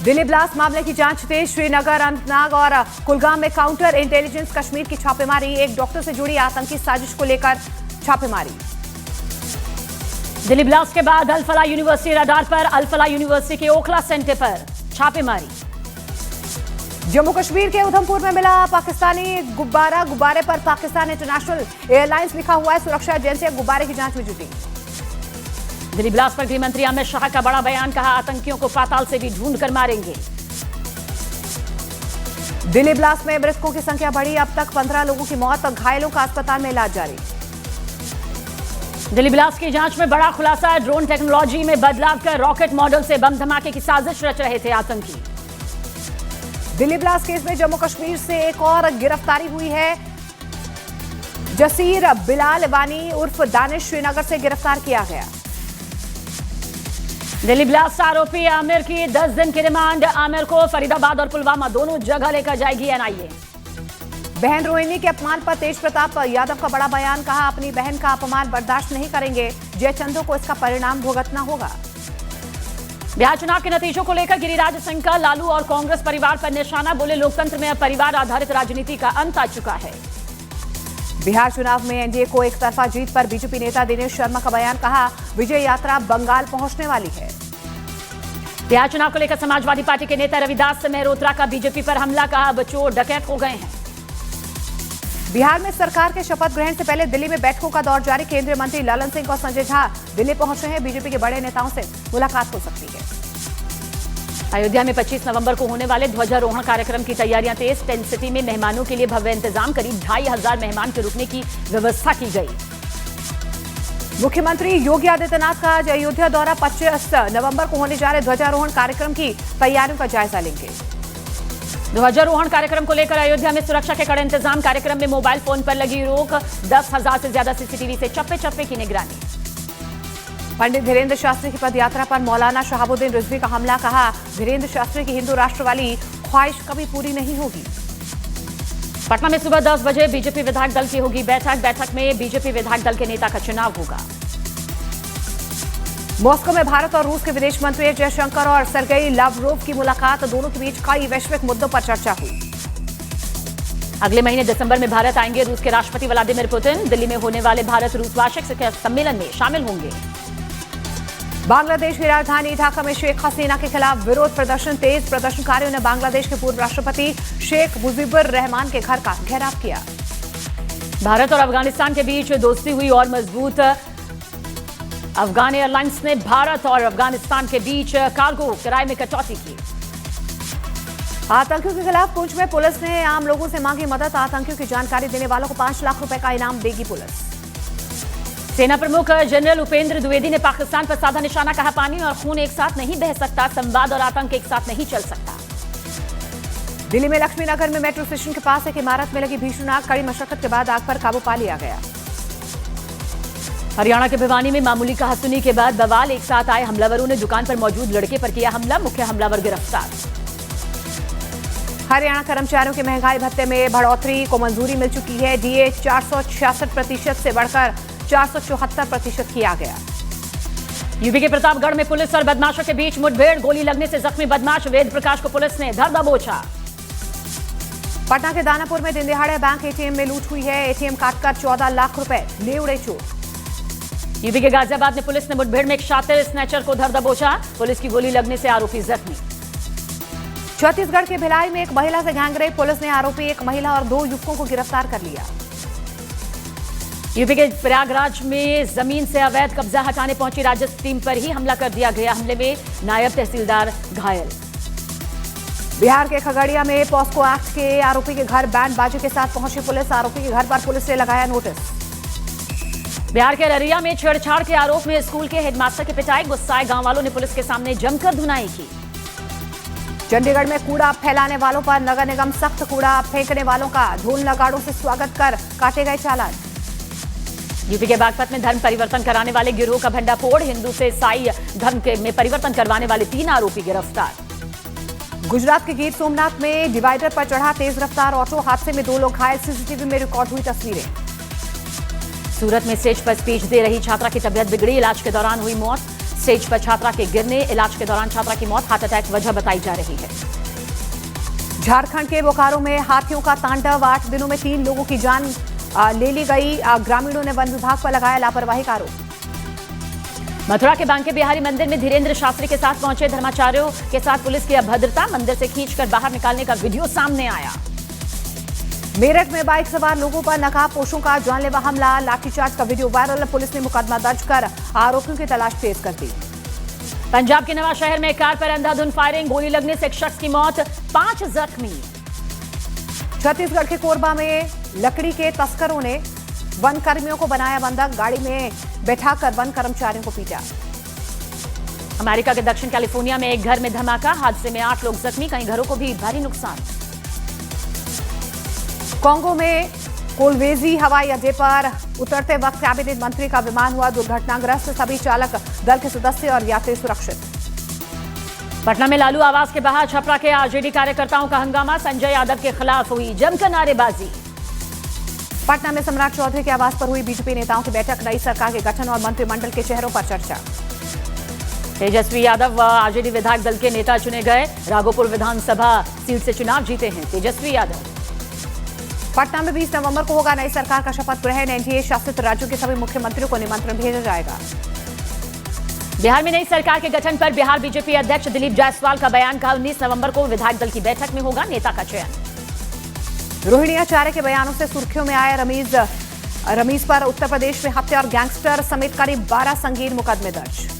Delhi blast मामले की जांच तेज। श्रीनगर, अनंतनाग और कुलगाम में काउंटर इंटेलिजेंस। कश्मीर की छापेमारी। एक डॉक्टर से जुड़ी आतंकी साजिश को लेकर छापेमारी। दिल्ली ब्लास्ट के बाद अल-फलाह यूनिवर्सिटी रडार पर। अल-फलाह यूनिवर्सिटी के ओखला सेंटर पर छापेमारी। जम्मू कश्मीर के उधमपुर में मिला पाकिस्तानी गुब्बारा। गुब्बारे पर पाकिस्तान इंटरनेशनल एयरलाइंस लिखा हुआ है। सुरक्षा एजेंसियां गुब्बारे की जांच में जुटी। दिल्ली ब्लास्ट पर गृह मंत्री अमित शाह का बड़ा बयान। कहा, आतंकियों को पाताल से भी ढूंढ कर मारेंगे। दिल्ली ब्लास्ट में मृतकों की संख्या बढ़ी। अब तक 15 लोगों की मौत और घायलों का अस्पताल में इलाज जारी। दिल्ली ब्लास्ट की जांच में बड़ा खुलासा। ड्रोन टेक्नोलॉजी में बदलाव कर रॉकेट मॉडल से बम धमाके की साजिश रच रहे थे आतंकी। दिल्ली ब्लास्ट केस में जम्मू कश्मीर से एक और गिरफ्तारी हुई है। जसीर बिलाल वानी उर्फ दानिश श्रीनगर से गिरफ्तार किया गया। दिल्ली ब्लास्ट आरोपी आमिर की 10 दिन की रिमांड। आमिर को फरीदाबाद और पुलवामा दोनों जगह लेकर जाएगी एनआईए। बहन रोहिणी के अपमान पर तेज प्रताप यादव का बड़ा बयान। कहा, अपनी बहन का अपमान बर्दाश्त नहीं करेंगे। जयचंदो को इसका परिणाम भुगतना होगा। बिहार चुनाव के नतीजों को लेकर गिरिराज सिंह का लालू और कांग्रेस परिवार पर निशाना। बोले, लोकतंत्र में अब परिवार आधारित राजनीति का अंत आ चुका है। बिहार चुनाव में एनडीए को एक तरफा जीत पर बीजेपी नेता दिनेश शर्मा का बयान। कहा, विजय यात्रा बंगाल पहुंचने वाली है। बिहार चुनाव को लेकर समाजवादी पार्टी के नेता रविदास मेहरोत्रा का बीजेपी पर हमला। कहा, अब चोर डकैत हो गए हैं। बिहार में सरकार के शपथ ग्रहण से पहले दिल्ली में बैठकों का दौर जारी। केंद्रीय मंत्री ललन सिंह और संजय झा दिल्ली पहुंचे हैं। बीजेपी के बड़े नेताओं से मुलाकात हो सकती है। अयोध्या में 25 नवंबर को होने वाले ध्वजारोहण कार्यक्रम की तैयारियां तेज। टेंट सिटी में मेहमानों के लिए भव्य इंतजाम। करीब 2500 मेहमान के रुकने की व्यवस्था की गई। मुख्यमंत्री योगी आदित्यनाथ का आज अयोध्या दौरा। 25 नवंबर को होने जा रहे ध्वजारोहण कार्यक्रम की तैयारियों का जायजा लेंगे। ध्वजारोहण कार्यक्रम को लेकर अयोध्या में सुरक्षा के कड़े इंतजाम। कार्यक्रम में मोबाइल फोन पर लगी रोक। 10,000 से ज्यादा सीसीटीवी से चप्पे चप्पे की निगरानी। पंडित धीरेन्द्र शास्त्री की पदयात्रा पर मौलाना शहाबुद्दीन रिजवी का हमला। कहा, धीरेन्द्र शास्त्री की हिंदू राष्ट्र वाली ख्वाहिश कभी पूरी नहीं होगी। पटना में सुबह 10 बजे बीजेपी विधायक दल की होगी बैठक। बैठक में बीजेपी विधायक दल के नेता का चुनाव होगा। मॉस्को में भारत और रूस के विदेश मंत्री जयशंकर और सर्गेई लावरोव की मुलाकात। दोनों के बीच कई वैश्विक मुद्दों पर चर्चा हुई। अगले महीने दिसंबर में भारत आएंगे रूस के राष्ट्रपति व्लादिमीर पुतिन। दिल्ली में होने वाले भारत रूस वार्षिक शिखर सम्मेलन में शामिल होंगे। बांग्लादेश की राजधानी ढाका में शेख हसीना के खिलाफ विरोध प्रदर्शन तेज। प्रदर्शनकारियों ने बांग्लादेश के पूर्व राष्ट्रपति शेख मुजीबुर रहमान के घर का घेराव किया। भारत और अफगानिस्तान के बीच दोस्ती हुई और मजबूत। अफगान एयरलाइंस ने भारत और अफगानिस्तान के बीच कार्गो किराए में कटौती की। आतंकियों के खिलाफ पुंछ में पुलिस ने आम लोगों से मांगी मदद। आतंकियों की जानकारी देने वालों को 5 लाख रुपए का इनाम देगी पुलिस। सेना प्रमुख जनरल उपेंद्र द्विवेदी ने पाकिस्तान पर साधा निशाना। कहा, पानी और खून एक साथ नहीं बह सकता। संवाद और आतंक एक साथ नहीं चल सकता। दिल्ली में लक्ष्मीनगर में मेट्रो स्टेशन के पास एक इमारत में लगी भीषण आग। कड़ी मशक्कत के बाद आग पर काबू पा लिया गया। हरियाणा के भिवानी में मामूली कहासुनी के बाद बवाल। एक साथ आए हमलावरों ने दुकान पर मौजूद लड़के पर किया हमला। मुख्य हमलावर गिरफ्तार। हरियाणा कर्मचारियों के महंगाई भत्ते में बढ़ोतरी को मंजूरी मिल चुकी है। डीए 466% से बढ़कर 474% किया गया। यूपी के प्रतापगढ़ में पुलिस और बदमाशों के बीच मुठभेड़। गोली लगने से जख्मी बदमाश वेद प्रकाश को पुलिस ने धर दबोचा। पटना के दानापुर में दिन दहाड़े बैंक एटीएम में लूट हुई है। एटीएम काटकर 14 लाख रुपए ले उड़े चोर। यूपी के गाजियाबाद में पुलिस ने मुठभेड़ में एक शातिर स्नैचर को धर दबोचा। पुलिस की गोली लगने से आरोपी जख्मी। छत्तीसगढ़ के भिलाई में एक महिला से गैंगरेप। पुलिस ने आरोपी एक महिला और 2 युवकों को गिरफ्तार कर लिया। यूपी के प्रयागराज में जमीन से अवैध कब्जा हटाने पहुंची राजस्व टीम पर ही हमला कर दिया गया। हमले में नायब तहसीलदार घायल। बिहार के खगड़िया में पॉस्को एक्ट के आरोपी के घर बैंड बाजे के साथ पहुंची पुलिस। आरोपी के घर पर पुलिस ने लगाया नोटिस। बिहार के अररिया में छेड़छाड़ के आरोप में स्कूल के हेडमास्टर की पिटाई। गुस्साए गांव वालों ने पुलिस के सामने जमकर धुनाई की। चंडीगढ़ में कूड़ा फैलाने वालों पर नगर निगम सख्त। कूड़ा फेंकने वालों का ढोल नगाड़ों से स्वागत कर काटे गए चालान। यूपी के बागपत में धर्म परिवर्तन कराने वाले गिरोह का भंडाफोड़। हिंदू से ईसाई धर्म में परिवर्तन करवाने वाले 3 आरोपी गिरफ्तार। गुजरात के गिर सोमनाथ में डिवाइडर पर चढ़ा तेज रफ्तार ऑटो। हादसे में 2 लोग घायल। सीसीटीवी में रिकॉर्ड हुई तस्वीरें। सूरत में स्टेज पर स्पीच दे रही छात्रा की तबीयत बिगड़ी। इलाज के दौरान हुई मौत। स्टेज पर छात्रा के गिरने, इलाज के दौरान छात्रा की मौत, हार्ट अटैक वजह बताई जा रही है। झारखंड के बोकारो में हाथियों का तांडव, 8 दिनों में 3 लोगों की जान ले ली गई। ग्रामीणों ने वन विभाग पर लगाया लापरवाही का आरोप। मथुरा के बांके बिहारी मंदिर में धीरेन्द्र शास्त्री के साथ पहुंचे धर्माचार्यों के साथ पुलिस की अभद्रता, मंदिर से खींचकर बाहर निकालने का वीडियो सामने आया। मेरठ में बाइक सवार लोगों पर नकाबपोशों का जानलेवा हमला, लाठीचार्ज का वीडियो वायरल, पुलिस ने मुकदमा दर्ज कर आरोपियों की तलाश तेज कर दी। पंजाब के नवा शहर में कार पर अंधाधुंध फायरिंग, गोली लगने से एक शख्स की मौत, 5 जख्मी। छत्तीसगढ़ के कोरबा में लकड़ी के तस्करों ने वन कर्मियों को बनाया बंधक, गाड़ी में बैठाकर वन कर्मचारियों को पीटा। अमेरिका के दक्षिण कैलिफोर्निया में एक घर में धमाका, हादसे में 8 लोग जख्मी, कई घरों को भी भारी नुकसान। कांगो में कोलवेजी हवाई अड्डे पर उतरते वक्त कैबिनेट मंत्री का विमान हुआ दुर्घटनाग्रस्त, सभी चालक दल के सदस्य और यात्री सुरक्षित। पटना में लालू आवास के बाहर छपरा के आरजेडी कार्यकर्ताओं का हंगामा, संजय यादव के खिलाफ हुई जमकर नारेबाजी। पटना में सम्राट चौधरी के आवास पर हुई बीजेपी नेताओं की बैठक, नई सरकार के गठन और मंत्रिमंडल के चेहरों पर चर्चा। तेजस्वी यादव आरजेडी विधायक दल के नेता चुने गए, राघोपुर विधानसभा सीट से चुनाव जीते हैं तेजस्वी यादव। पटना में 20 नवंबर को होगा नई सरकार का शपथ ग्रहण, एनडीए शासित राज्यों के सभी मुख्यमंत्रियों को निमंत्रण भेजा जाएगा। बिहार में नई सरकार के गठन पर बिहार बीजेपी अध्यक्ष दिलीप जायसवाल का बयान, कहा 19 नवंबर को विधायक दल की बैठक में होगा नेता का चयन। रोहिणी आचार्य के बयानों से सुर्खियों में आया रमीज पर उत्तर प्रदेश में हत्या और गैंगस्टर समेत करीब 12 संगीन मुकदमे दर्ज।